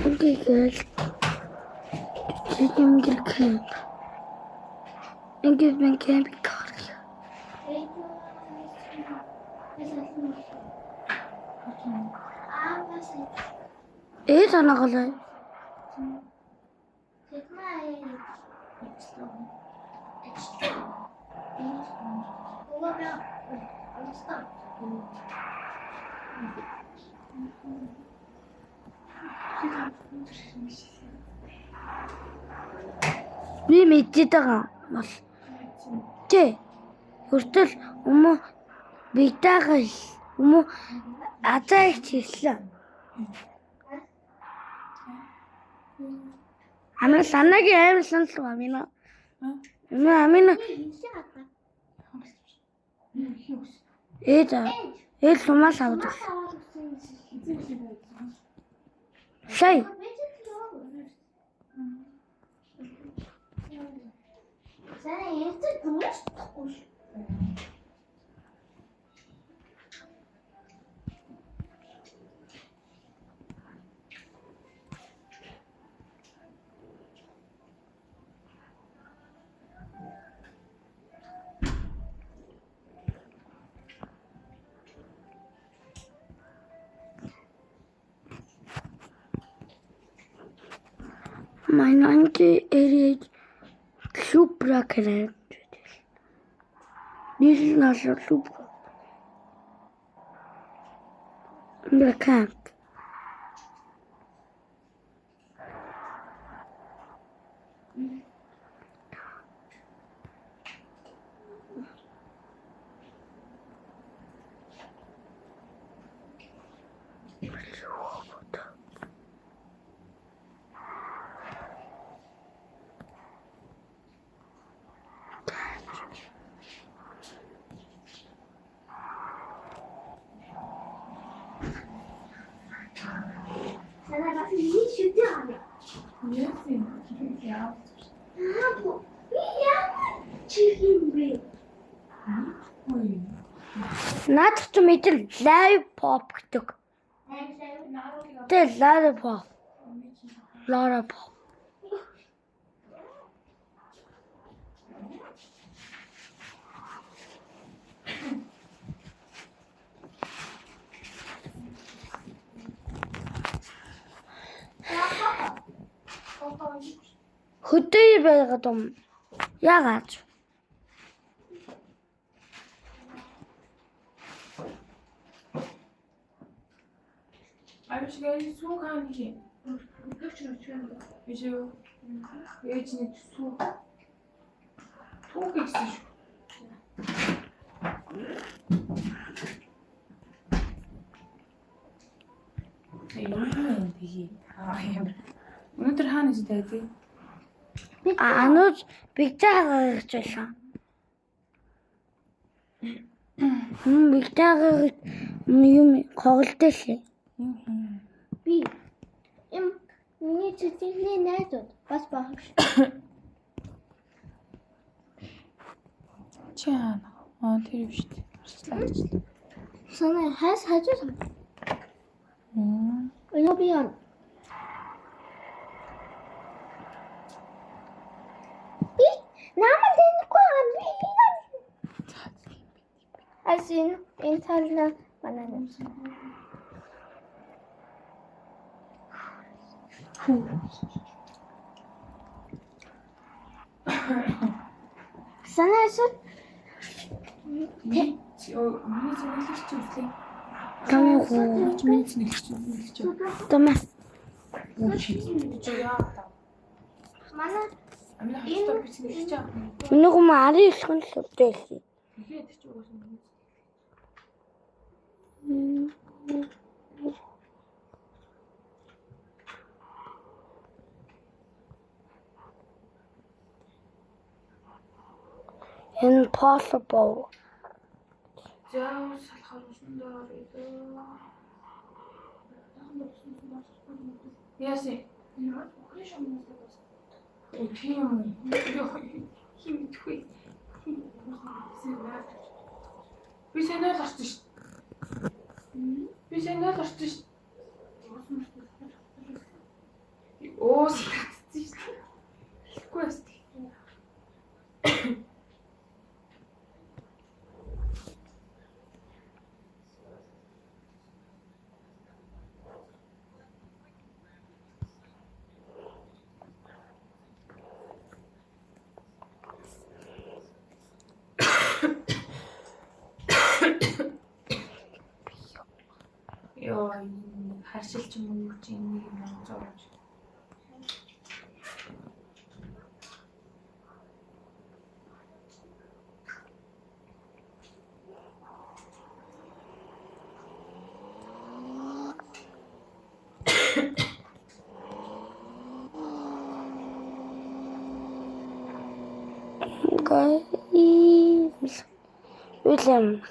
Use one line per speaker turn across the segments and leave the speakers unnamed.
Ингээд ингээд camp. Ингээд мен camp кар. Санаагалаа. Би мэдээд байгаа бол тий. Хүртэл өмнө битагал өмнө атайч хэлсэн. Амин санаагийн аим сонслоо амина. Амина. Эл сумаас авдаг. Сая. Mein Onkel ist super krank. This is not so super. In the camp. Надад ч мэдэл live pop гэдэг. Тэ live pop. Lara pop. Хөдөө байгаад юм. Яагаад?
아저씨가 수호가는 게 이제 예진이 수호가 있으시고 이거는 되게 오늘 하는 지대지
Анууд бигтаа гаргаж байлаа. Бигтаа гаргаж юм гоголтой лээ.
Би миний цэцэрлээ найзууд бас багш.
чаана тэр биш үү
Санаа хас хажуу. Өнөө би яа. Намайг дэнихгүй юм би. Асин интернет банана. Санаас
миний зөвлөж үзлээ
Тамаа
миний зөвлөж
Тамаа.
манай
амина хатаа бичиж хэлж байгаа
Өнөг юм ари иххэн л өвдөлээ.
тэгээд чи угаасаа
Impossible.
заавал салахаар уснаа яасын тийм химтгүй би сэнэл орсон шүү би сэнэл орсон шүү Оо сэтгцсэн шүү дээ. Хэлэхгүй бас тийм. Йоо, энэ харшилч юм уу чи энийг юм зовж.
William.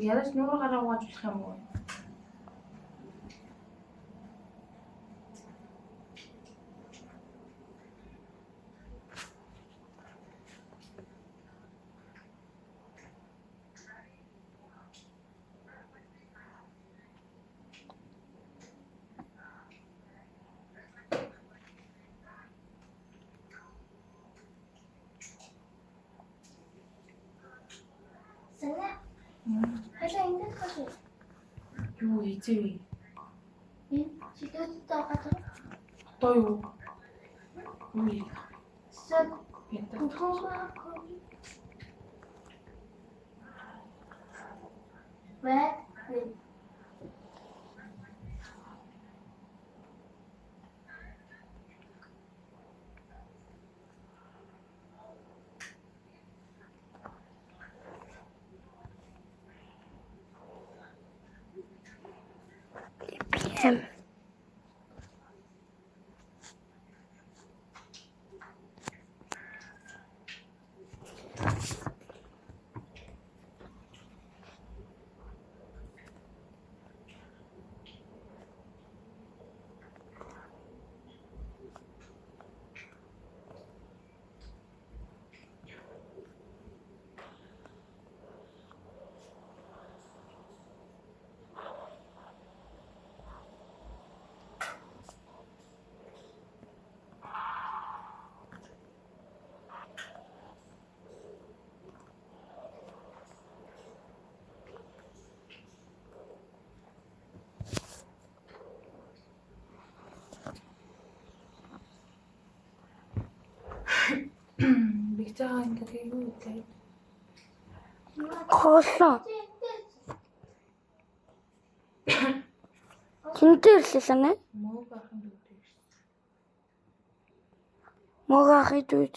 Яраш нүүр гараа угааж болох юм уу?
Санаа. Хашаа ингэж хашаа.
Юу хийцээ?
Энэ чиглэлд байгаа.
Одоо юу? Юу?
Сад
Янта.
бүхэлдээ Вэт.
William.
Тэгж байгаа юм дээр юу вэ?
Хоолсон. Тэнтэй ирлээ нэ?
Мог ахын дүүтэй.
Могоохи дүүд.